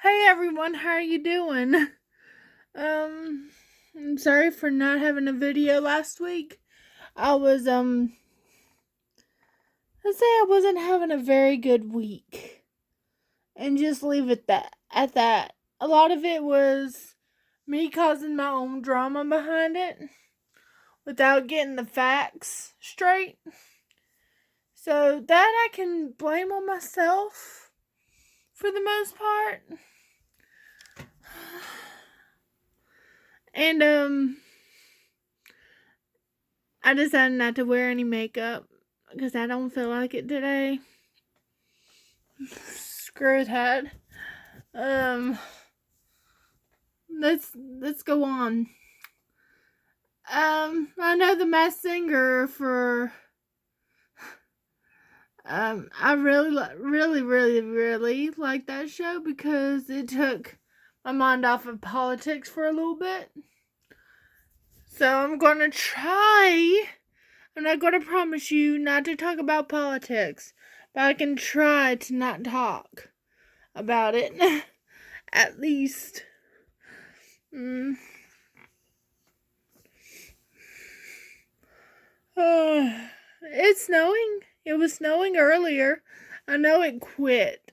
Hey everyone, how are you doing? I'm sorry for not having a video last week. I was let's say I wasn't having a very good week. And just leave it at that. A lot of it was me causing my own drama behind it without getting the facts straight. So that I can blame on myself for the most part. And I decided not to wear any makeup because I don't feel like it today. Screw that. Let's go on. I know the Masked Singer for I really like that show because it took my mind off of politics for a little bit. So I'm gonna try. I'm not gonna promise you not to talk about politics, but I can try to not talk about it. At least. It's snowing. It was snowing earlier. I know it quit.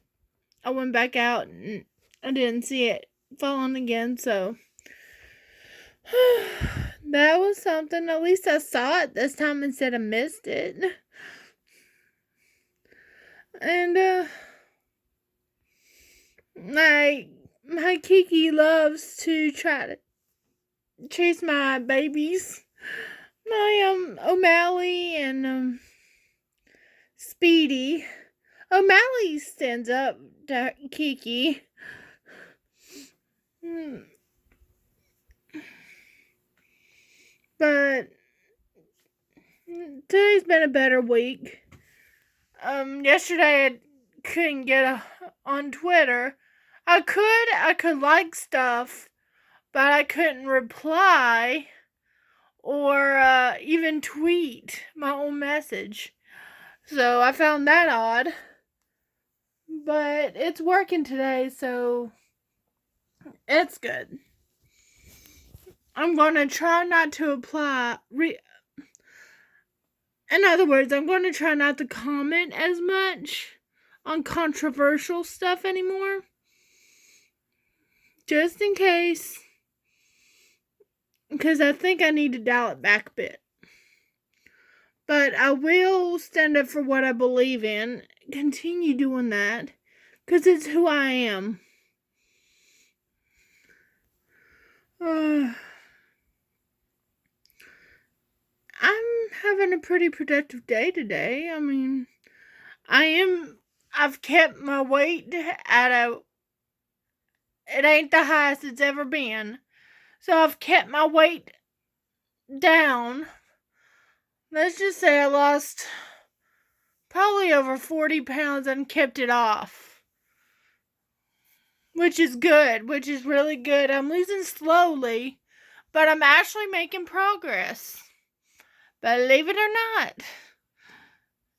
I went back out and I didn't see it falling again, so that was something. At least I saw it this time instead of missed it. And my Kiki loves to try to chase my babies. My O'Malley and Speedy. O'Malley stands up to Kiki. But today's been a better week. Yesterday I couldn't get on Twitter. I could like stuff, but I couldn't reply or even tweet my own message. So I found that odd. But it's working today, so it's good. I'm going to try not to in other words, I'm going to try not to comment as much on controversial stuff anymore. Just in case. Because I think I need to dial it back a bit. But I will stand up for what I believe in. Continue doing that. Because it's who I am. I'm having a pretty productive day today. I mean, I've kept my weight it ain't the highest it's ever been. So I've kept my weight down. Let's just say I lost probably over 40 pounds and kept it off. Which is good, which is really good. I'm losing slowly, but I'm actually making progress. Believe it or not.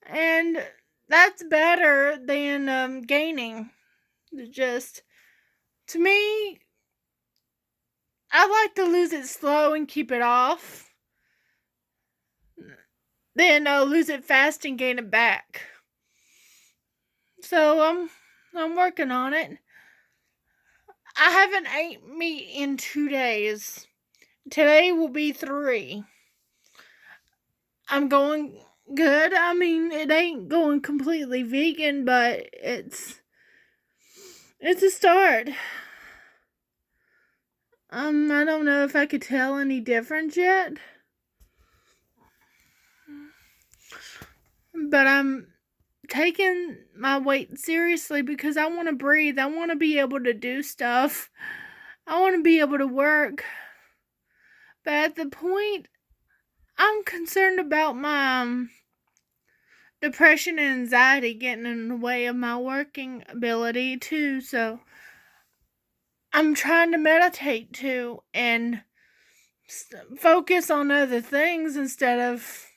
And that's better than gaining. Just, to me, I like to lose it slow and keep it off. Then lose it fast and gain it back. So I'm working on it. I haven't ate meat in 2 days. Today will be 3. I'm going good. I mean, it ain't going completely vegan, but it's a start. I don't know if I could tell any difference yet. But I'm taking my weight seriously because I want to breathe. I want to be able to do stuff. I want to be able to work. But at the point, I'm concerned about my depression and anxiety getting in the way of my working ability too. So I'm trying to meditate too and focus on other things instead of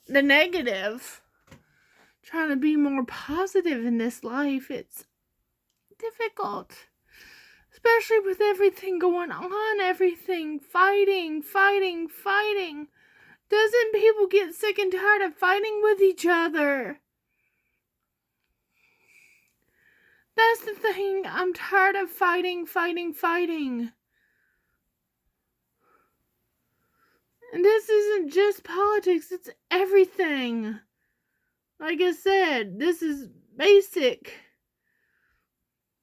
the negative. Trying to be more positive in this life. It's difficult. Especially with everything going on, everything fighting. Doesn't people get sick and tired of fighting with each other? That's the thing. I'm tired of fighting. And this isn't just politics, it's everything. Like I said, this is basic.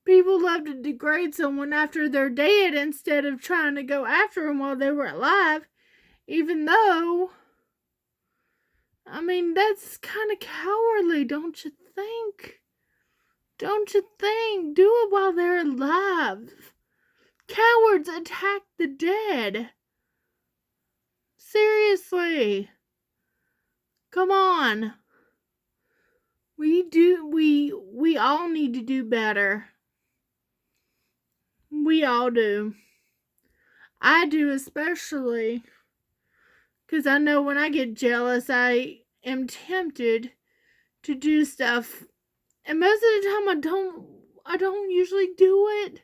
People love to degrade someone after they're dead instead of trying to go after them while they were alive. Even though, that's kind of cowardly, don't you think? Don't you think? Do it while they're alive. Cowards attack the dead. Seriously. Come on. We all need to do better. We all do. I do especially. Because I know when I get jealous, I am tempted to do stuff. And most of the time I don't usually do it.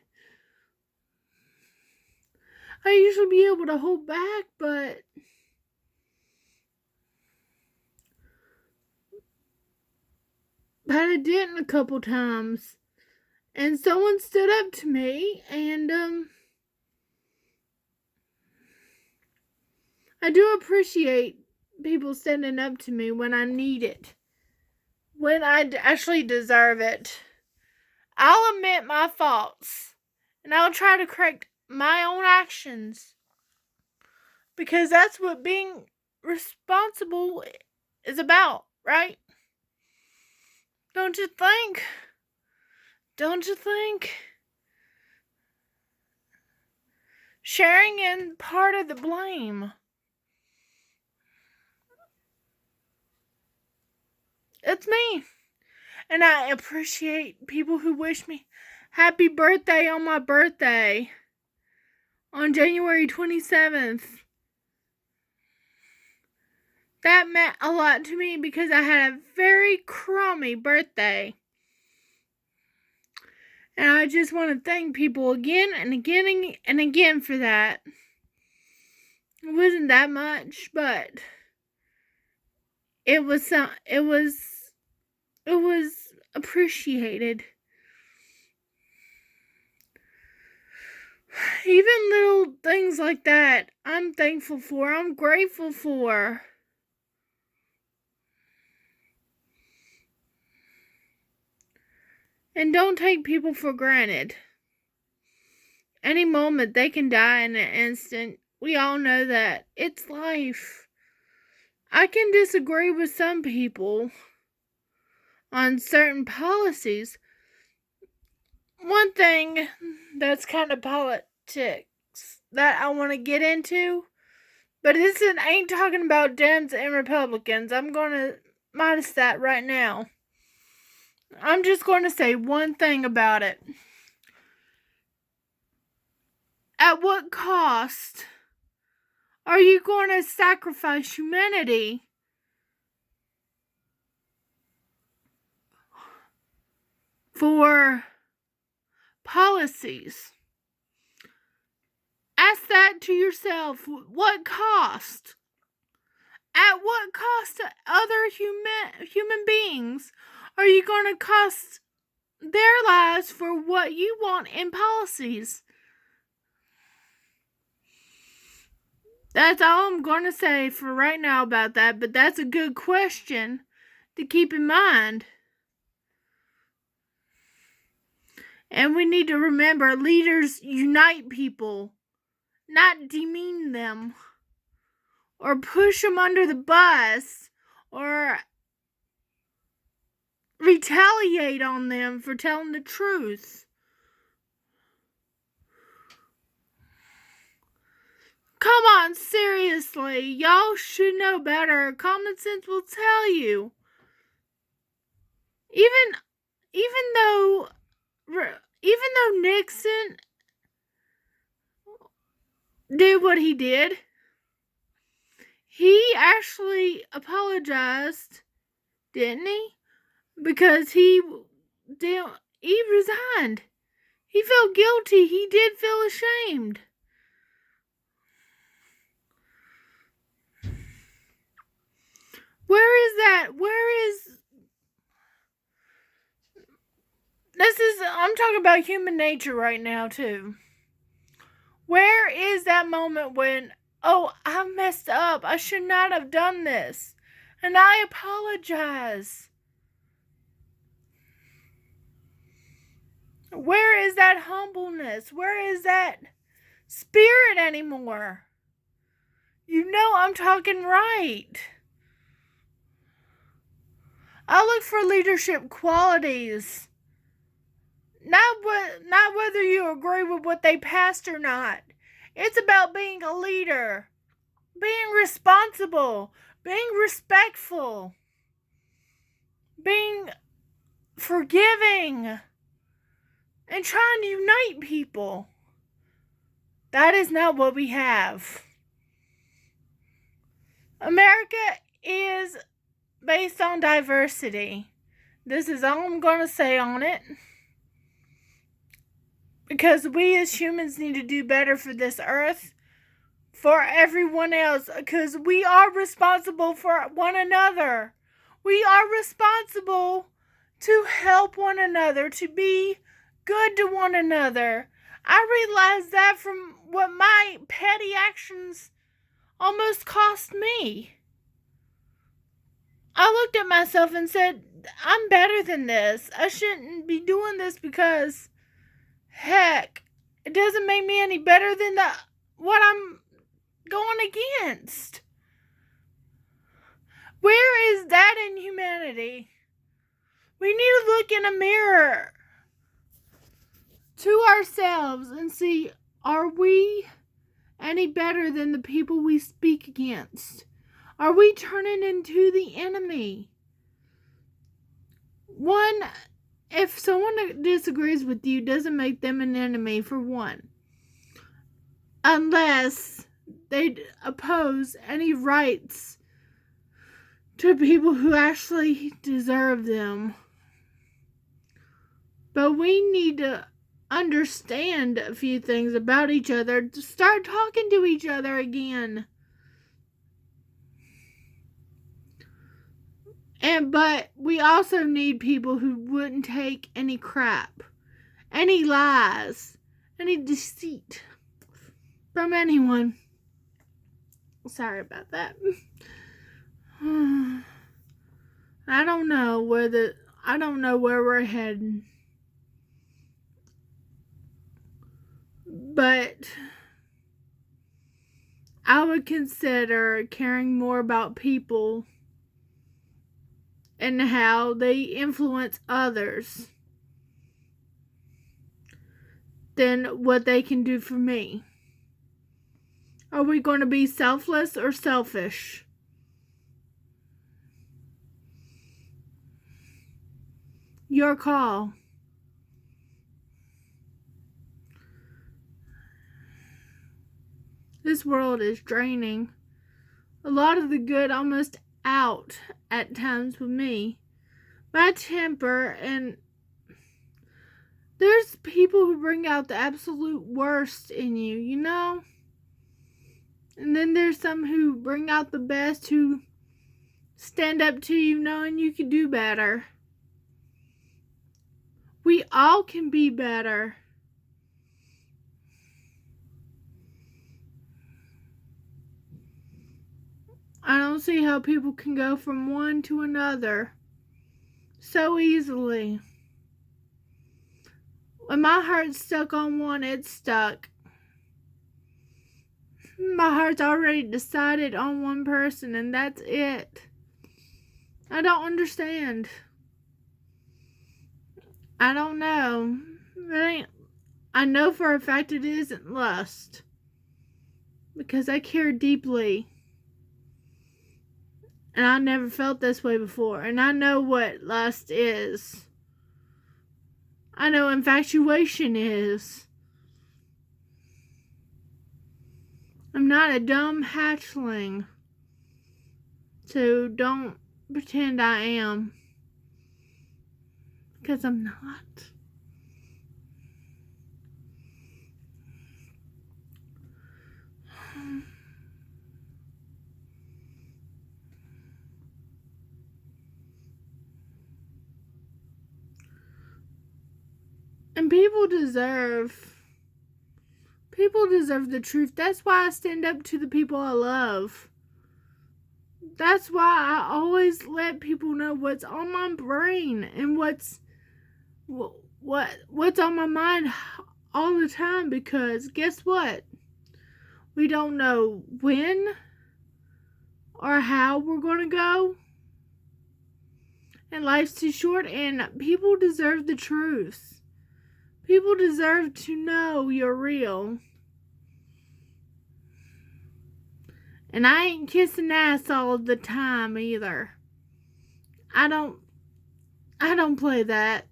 I usually be able to hold back, but I didn't a couple times. And someone stood up to me, and I do appreciate people standing up to me when I need it. When I actually deserve it. I'll admit my faults, and I'll try to correct my own actions. Because that's what being responsible is about, right? Don't you think? Don't you think? Sharing in part of the blame. It's me. And I appreciate people who wish me happy birthday on my birthday. On January 27th. That meant a lot to me because I had a very crummy birthday. And I just want to thank people again and again and again for that. It wasn't that much, but it was appreciated. Even little things like that, I'm thankful for. I'm grateful for. And don't take people for granted. Any moment they can die in an instant. We all know that. It's life. I can disagree with some people on certain policies. One thing that's kind of politics that I want to get into, but this ain't talking about Dems and Republicans. I'm going to minus that right now. I'm just going to say one thing about it. At what cost are you going to sacrifice humanity for policies? Ask that to yourself. What cost? At what cost to other human beings are you going to cost their lives for what you want in policies? That's all I'm going to say for right now about that, but that's a good question to keep in mind. And we need to remember, leaders unite people, not demean them, or push them under the bus, or retaliate on them for telling the truth. Come on, seriously, y'all should know better. Common sense will tell you. Even though Nixon did what he did, he actually apologized, didn't he? Because he resigned. He felt guilty. He did feel ashamed. Where is that? I'm talking about human nature right now, too. Where is that moment when, oh, I messed up. I should not have done this. And I apologize. Where is that humbleness? Where is that spirit anymore? You know I'm talking right. I look for leadership qualities. Not whether you agree with what they passed or not. It's about being a leader. Being responsible. Being respectful. Being forgiving. And trying to unite people. That is not what we have. America is based on diversity. This is all I'm going to say on it. Because we as humans need to do better for this earth, for everyone else, because we are responsible for one another. We are responsible to help one another, to be good to one another. I realized that from what my petty actions almost cost me. I looked at myself and said, I'm better than this. I shouldn't be doing this because, heck, it doesn't make me any better than what I'm going against. Where is that in humanity? We need to look in a mirror to ourselves and see, are we any better than the people we speak against? Are we turning into the enemy? One, if someone disagrees with you, doesn't make them an enemy, for one. Unless they oppose any rights to people who actually deserve them. But we need to understand a few things about each other to start talking to each other again. But we also need people who wouldn't take any crap, any lies, any deceit from anyone. Sorry about that. I don't know where we're heading. But I would consider caring more about people and how they influence others than what they can do for me. Are we going to be selfless or selfish? Your call. This world is draining. A lot of the good almost out at times with me. My temper, and there's people who bring out the absolute worst in you, you know? And then there's some who bring out the best, who stand up to you knowing you can do better. We all can be better. I don't see how people can go from one to another so easily. When my heart's stuck on one, it's stuck. My heart's already decided on one person, and that's it. I don't understand. I don't know. I know for a fact it isn't lust. Because I care deeply. And I never felt this way before. And I know what lust is. I know infatuation is. I'm not a dumb hatchling. So don't pretend I am. Because I'm not. And people deserve the truth. That's why I stand up to the people I love. That's why I always let people know what's on my brain and what's on my mind all the time, because guess what? We don't know when or how we're going to go. And life's too short, and people deserve the truth. People deserve to know you're real. And I ain't kissing ass all the time either. I don't play that.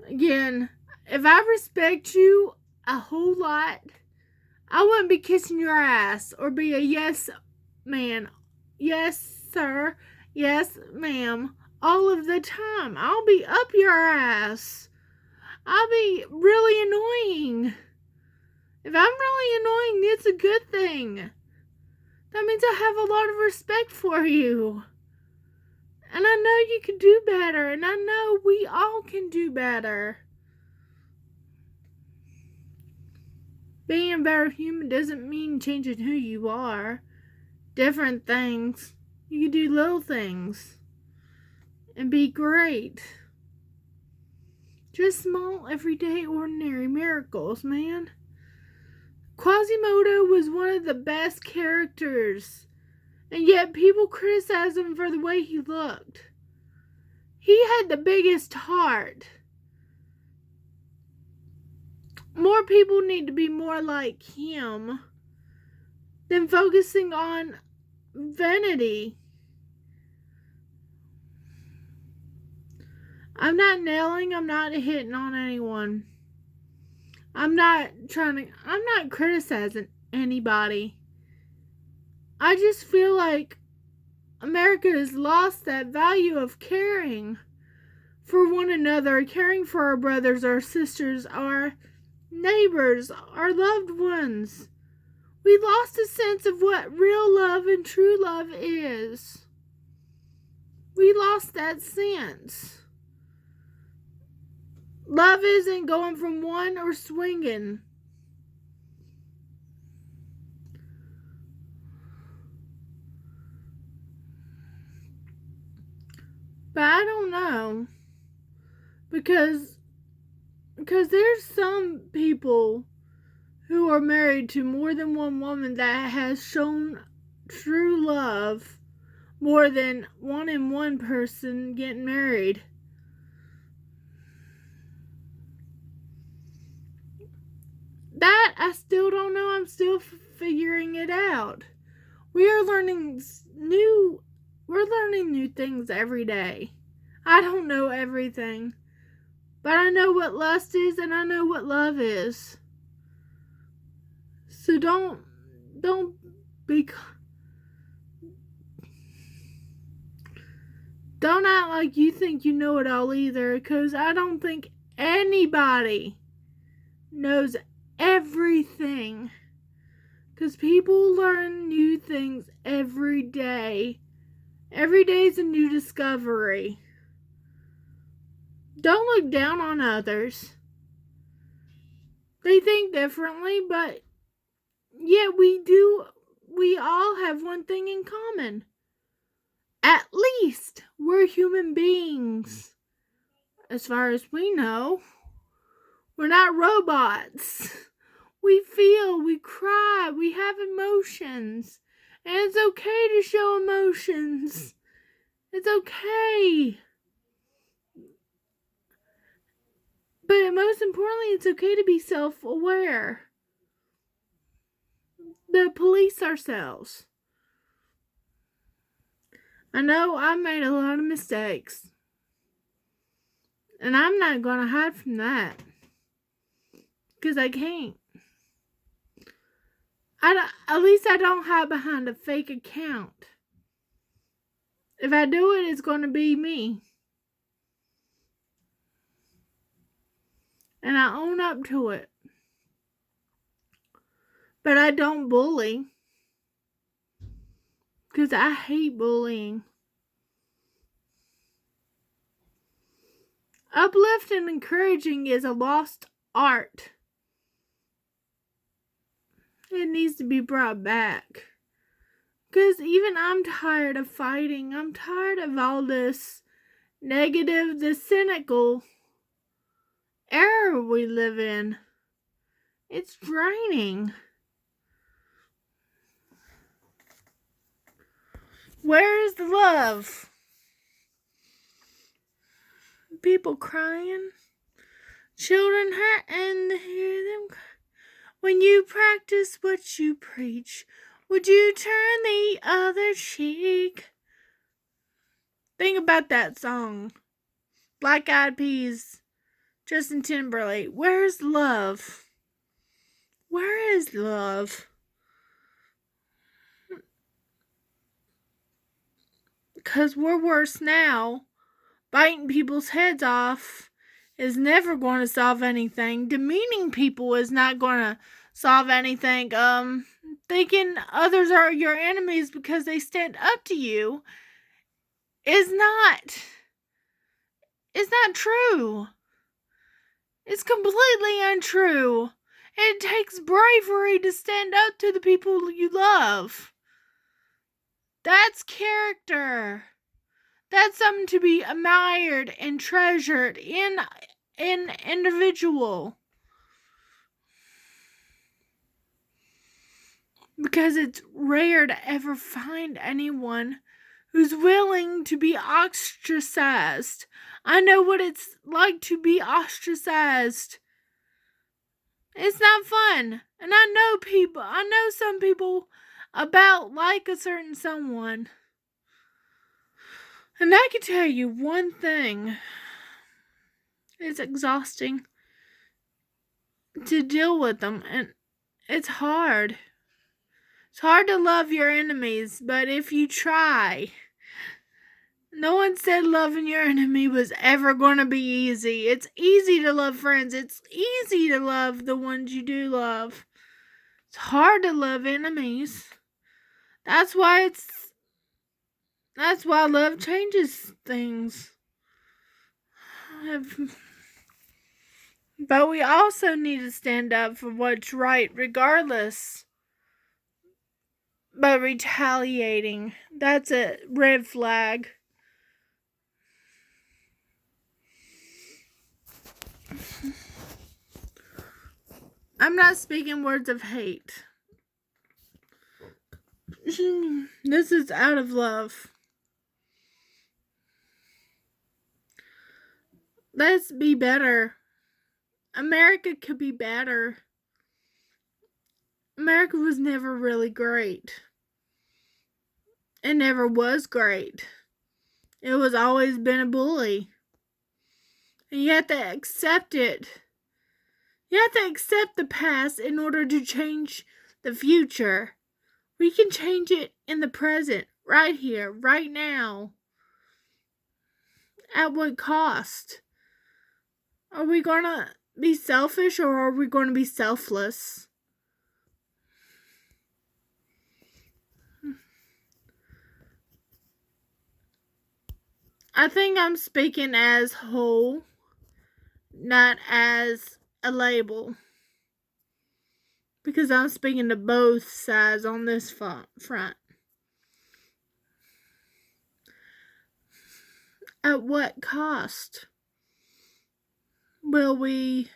Again, if I respect you a whole lot, I wouldn't be kissing your ass or be a yes man, yes sir, yes ma'am all of the time. I'll be up your ass. I'll be really annoying. If I'm really annoying, it's a good thing. That means I have a lot of respect for you. And I know you can do better, and I know we all can do better. Being a better human doesn't mean changing who you are. Different things. You can do little things and be great. Just small, everyday, ordinary miracles, man. Quasimodo was one of the best characters, and yet people criticize him for the way he looked. He had the biggest heart. More people need to be more like him than focusing on vanity. I'm not nailing, I'm not hitting on anyone. I'm not criticizing anybody. I just feel like America has lost that value of caring for one another, caring for our brothers, our sisters, our neighbors, our loved ones. We lost a sense of what real love and true love is. We lost that sense. Love isn't going from one or swinging. But I don't know. Because there's some people who are married to more than one woman that has shown true love more than one person getting married. That I still don't know. I'm still figuring it out. We're learning new things every day. I don't know everything, but I know what lust is and I know what love is. So don't act like you think you know it all either, because I don't think anybody knows everything. Because people learn new things every day. Every day is a new discovery. Don't look down on others. They think differently, but yet we all have one thing in common. At least we're human beings. As far as we know, we're not robots. We feel, we cry, we have emotions. And it's okay to show emotions. It's okay. But most importantly, it's okay to be self-aware. To police ourselves. I know I made a lot of mistakes. And I'm not going to hide from that. Because I can't. At least I don't hide behind a fake account. If I do it, it's going to be me. And I own up to it. But I don't bully. Because I hate bullying. Uplift and encouraging is a lost art. It needs to be brought back. Because even I'm tired of fighting. I'm tired of all this negative, this cynical era we live in. It's draining. Where is the love? People crying, children hurt, and hear them cry. When you practice what you preach, would you turn the other cheek? Think about that song. Black Eyed Peas, Justin Timberlake. Where's love? Where is love? Because we're worse now. Biting people's heads off is never going to solve anything. Demeaning people is not going to solve anything. Thinking others are your enemies because they stand up to you is not true. It's completely untrue. It takes bravery to stand up to the people you love. That's character. That's something to be admired and treasured in an individual. Because it's rare to ever find anyone who's willing to be ostracized. I know what it's like to be ostracized. It's not fun. And I know some people about like a certain someone. And I can tell you one thing. It's exhausting to deal with them, and it's hard. It's hard to love your enemies, but if you try, no one said loving your enemy was ever going to be easy. It's easy to love friends. It's easy to love the ones you do love. It's hard to love enemies. That's why love changes things. But we also need to stand up for what's right regardless. But retaliating, that's a red flag. I'm not speaking words of hate. This is out of love. Let's be better. America could be better. America was never really great. It never was great. It was always been a bully. And you have to accept it. You have to accept the past in order to change the future. We can change it in the present, right here, right now. At what cost? Are we going to be selfish or are we going to be selfless? I think I'm speaking as whole, not as a label. Because I'm speaking to both sides on this front. At what cost? Will we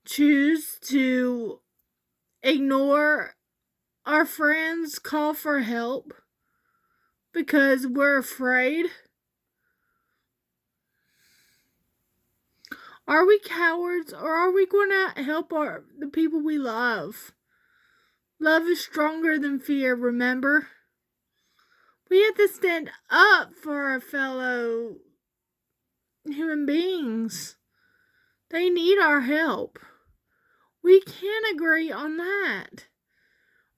choose to ignore our friends' call for help because we're afraid? Are we cowards or are we going to help the people we love? Love is stronger than fear, remember? We have to stand up for our fellow human beings. They need our help. We can agree on that.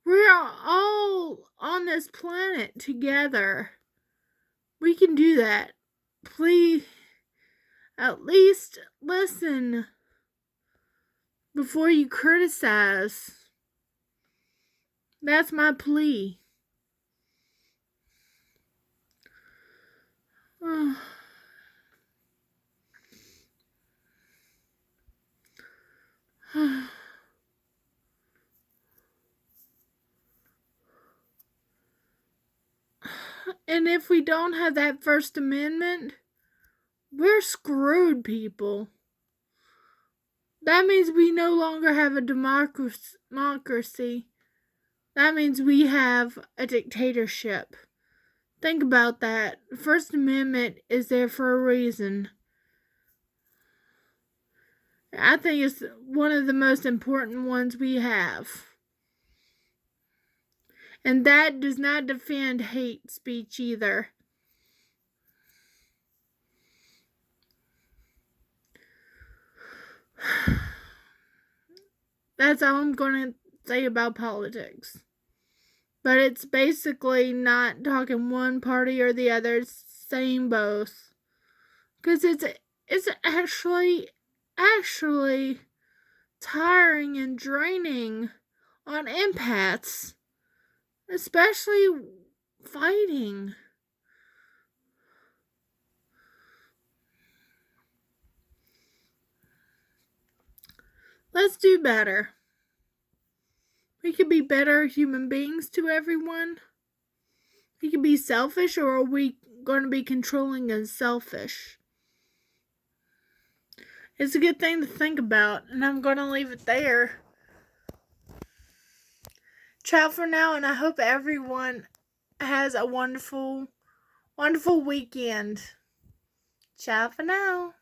We are all on this planet together. We can do that. Please, at least listen before you criticize. That's my plea. And if we don't have that First Amendment, we're screwed, people. That means we no longer have a democracy. That means we have a dictatorship. Think about that. The First Amendment is there for a reason. I think it's one of the most important ones we have. And that does not defend hate speech either. That's all I'm going to say about politics. But it's basically not talking one party or the other, it's saying both. Because it's actually tiring and draining on empaths, especially fighting. Let's do better. We could be better human beings to everyone. We could be selfish, or are we going to be controlling and selfish? It's a good thing to think about, and I'm going to leave it there. Ciao for now, and I hope everyone has a wonderful weekend. Ciao for now.